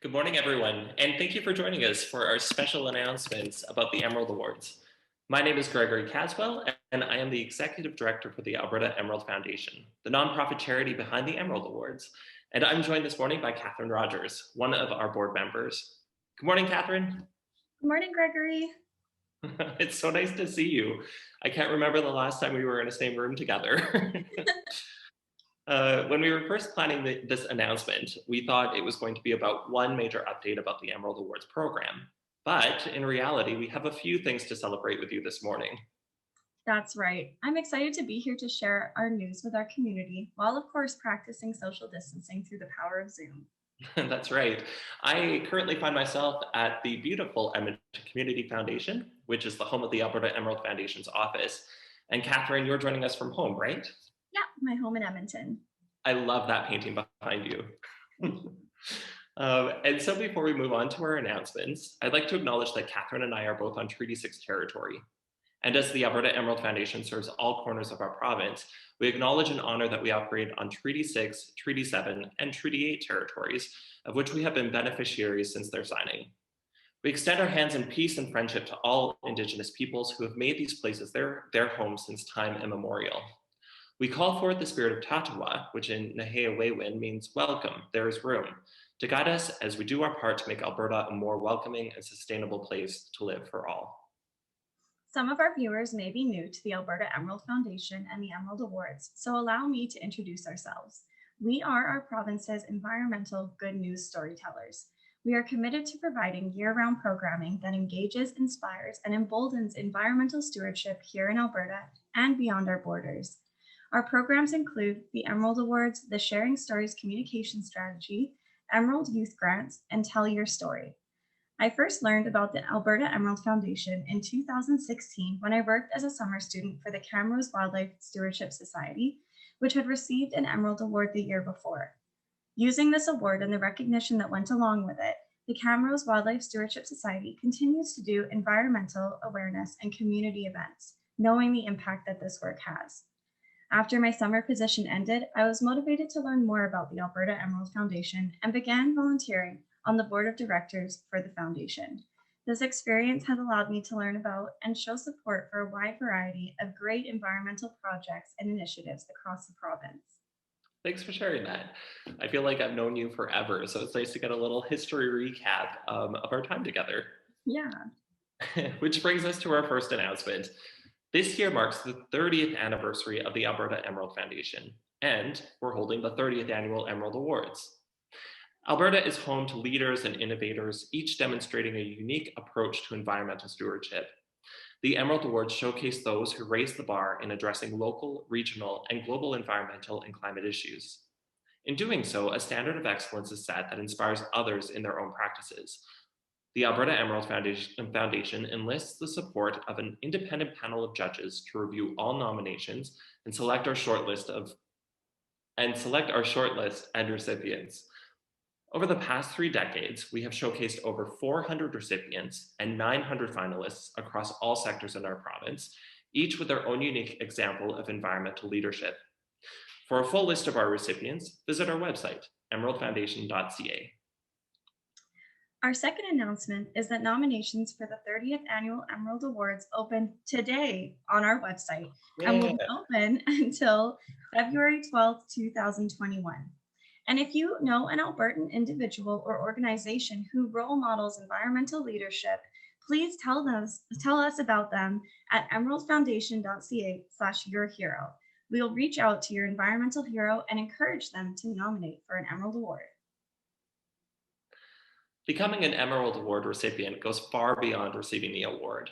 Good morning, everyone, and thank you for joining us for our special announcements about the Emerald Awards. My name is Gregory Caswell, and I am the Executive Director for the Alberta Emerald Foundation, the nonprofit charity behind the Emerald Awards. And I'm joined this morning by Catherine Rogers, one of our board members. Good morning, Catherine. Good morning, Gregory. It's so nice to see you. I can't remember the last time we were in the same room together. When we were first planning this announcement, we thought it was going to be about one major update about the Emerald Awards program. But in reality, we have a few things to celebrate with you this morning. That's right. I'm excited to be here to share our news with our community, while of course practicing social distancing through the power of Zoom. That's right. I currently find myself at the beautiful Edmonton Community Foundation, which is the home of the Alberta Emerald Foundation's office. And Catherine, you're joining us from home, right? Yeah, my home in Edmonton. I love that painting behind you. And so before we move on to our announcements, I'd like to acknowledge that Catherine and I are both on Treaty 6 territory. And as the Alberta Emerald Foundation serves all corners of our province, we acknowledge and honor that we operate on Treaty 6, Treaty 7, and Treaty 8 territories, of which we have been beneficiaries since their signing. We extend our hands in peace and friendship to all Indigenous peoples who have made these places their homes since time immemorial. We call forth the spirit of Tatawa, which in Naheawewin means welcome, there is room, to guide us as we do our part to make Alberta a more welcoming and sustainable place to live for all. Some of our viewers may be new to the Alberta Emerald Foundation and the Emerald Awards, so allow me to introduce ourselves. We are our province's environmental good news storytellers. We are committed to providing year-round programming that engages, inspires, and emboldens environmental stewardship here in Alberta and beyond our borders. Our programs include the Emerald Awards, the Sharing Stories Communication Strategy, Emerald Youth Grants, and Tell Your Story. I first learned about the Alberta Emerald Foundation in 2016 when I worked as a summer student for the Camrose Wildlife Stewardship Society, which had received an Emerald Award the year before. Using this award and the recognition that went along with it, the Camrose Wildlife Stewardship Society continues to do environmental awareness and community events, knowing the impact that this work has. After my summer position ended, I was motivated to learn more about the Alberta Emerald Foundation and began volunteering on the board of directors for the foundation. This experience has allowed me to learn about and show support for a wide variety of great environmental projects and initiatives across the province. Thanks for sharing that. I feel like I've known you forever, so it's nice to get a little history recap of our time together. Yeah. Which brings us to our first announcement. This year marks the 30th anniversary of the Alberta Emerald Foundation, and we're holding the 30th Annual Emerald Awards. Alberta is home to leaders and innovators, each demonstrating a unique approach to environmental stewardship. The Emerald Awards showcase those who raise the bar in addressing local, regional, and global environmental and climate issues. In doing so, a standard of excellence is set that inspires others in their own practices. The Alberta Emerald Foundation enlists the support of an independent panel of judges to review all nominations and select our shortlist and recipients. Over the past 3 decades, we have showcased over 400 recipients and 900 finalists across all sectors in our province, each with their own unique example of environmental leadership. For a full list of our recipients, visit our website, emeraldfoundation.ca. Our second announcement is that nominations for the 30th Annual Emerald Awards open today on our website and will be open until February 12th, 2021. And if you know an Albertan individual or organization who role models environmental leadership, please tell us about them at emeraldfoundation.ca/yourhero. We'll reach out to your environmental hero and encourage them to nominate for an Emerald Award. Becoming an Emerald Award recipient goes far beyond receiving the award.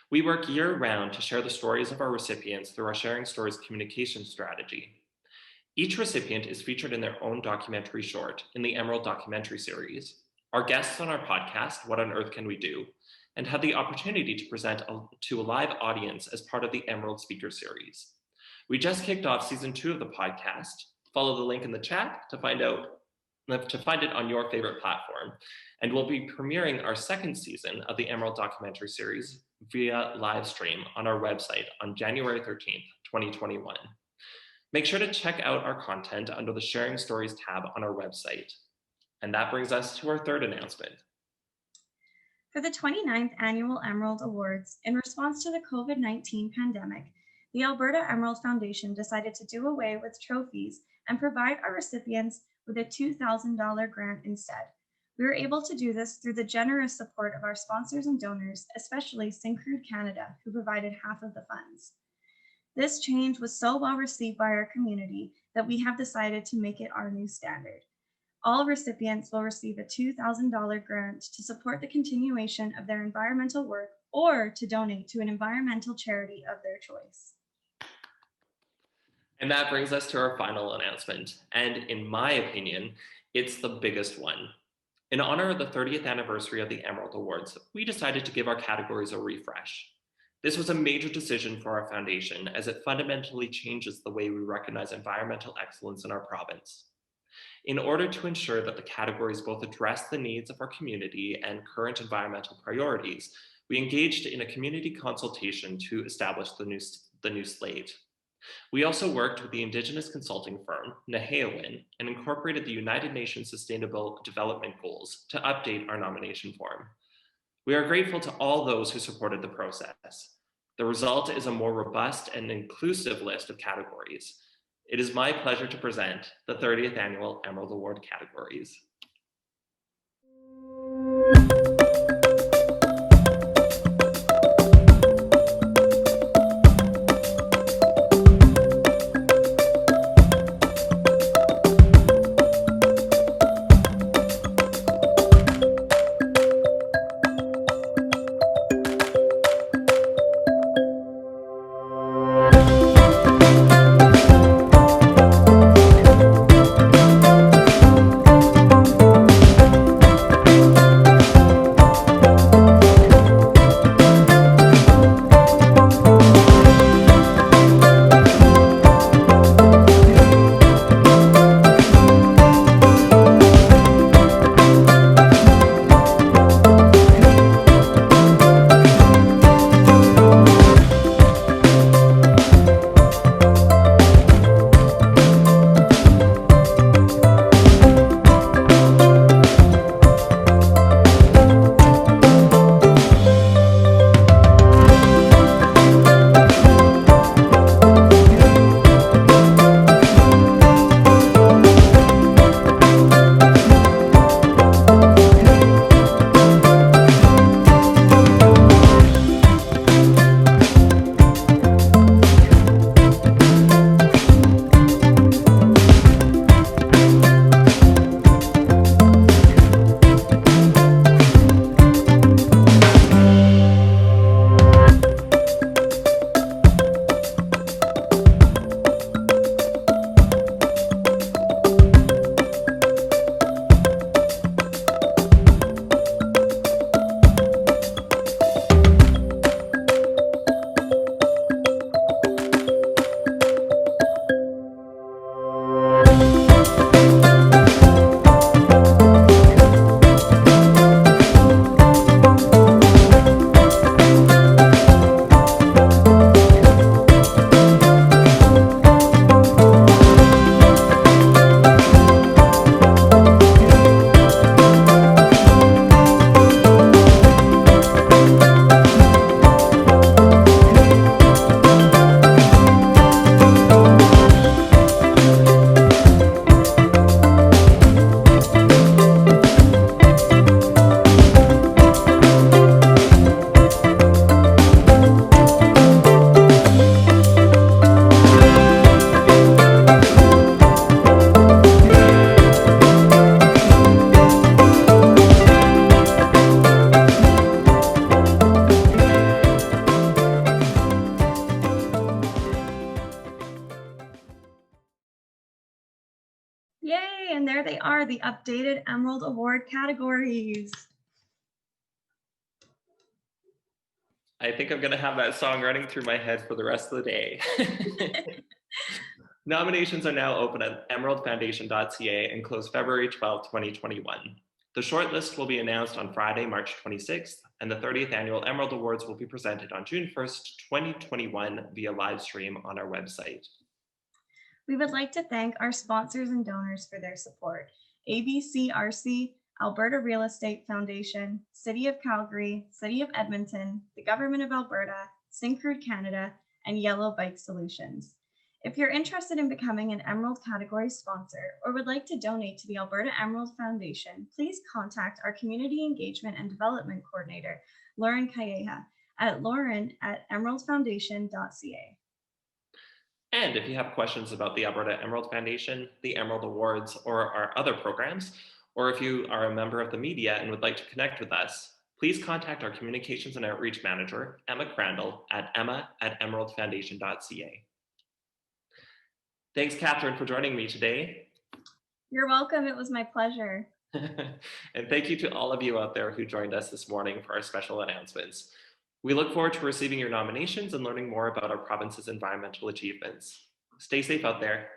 We work year-round to share the stories of our recipients through our Sharing Stories communication strategy. Each recipient is featured in their own documentary short in the Emerald documentary series. Our guests on our podcast, What on Earth Can We Do?, and had the opportunity to present to a live audience as part of the Emerald Speaker Series. We just kicked off season 2 of the podcast. Follow the link in the chat to find it on your favorite platform. And we'll be premiering our second season of the Emerald documentary series via live stream on our website on January 13th, 2021. Make sure to check out our content under the Sharing Stories tab on our website. And that brings us to our third announcement. For the 29th Annual Emerald Awards, in response to the COVID-19 pandemic, the Alberta Emerald Foundation decided to do away with trophies and provide our recipients with a $2,000 grant instead. We were able to do this through the generous support of our sponsors and donors, especially Syncrude Canada, who provided half of the funds. This change was so well received by our community that we have decided to make it our new standard. All recipients will receive a $2,000 grant to support the continuation of their environmental work or to donate to an environmental charity of their choice. And that brings us to our final announcement. And in my opinion, it's the biggest one. In honor of the 30th anniversary of the Emerald Awards, we decided to give our categories a refresh. This was a major decision for our foundation as it fundamentally changes the way we recognize environmental excellence in our province. In order to ensure that the categories both address the needs of our community and current environmental priorities, we engaged in a community consultation to establish the new slate. We also worked with the Indigenous consulting firm, Naheowin, and incorporated the United Nations Sustainable Development Goals to update our nomination form. We are grateful to all those who supported the process. The result is a more robust and inclusive list of categories. It is my pleasure to present the 30th Annual Emerald Award categories. Yay, and there they are, the updated Emerald Award categories. I think I'm gonna have that song running through my head for the rest of the day. Nominations are now open at emeraldfoundation.ca and close February 12, 2021. The shortlist will be announced on Friday, March 26th, and the 30th Annual Emerald Awards will be presented on June 1st, 2021 via live stream on our website. We would like to thank our sponsors and donors for their support. ABCRC, Alberta Real Estate Foundation, City of Calgary, City of Edmonton, the Government of Alberta, Syncrude Canada, and Yellow Bike Solutions. If you're interested in becoming an Emerald category sponsor or would like to donate to the Alberta Emerald Foundation, please contact our Community Engagement and Development Coordinator, Lauren Calleja, at lauren@emeraldfoundation.ca. And if you have questions about the Alberta Emerald Foundation, the Emerald Awards, or our other programs, or if you are a member of the media and would like to connect with us, please contact our Communications and Outreach Manager, Emma Crandall, at emma@emeraldfoundation.ca. Thanks, Catherine, for joining me today. You're welcome. It was my pleasure. And thank you to all of you out there who joined us this morning for our special announcements. We look forward to receiving your nominations and learning more about our province's environmental achievements. Stay safe out there.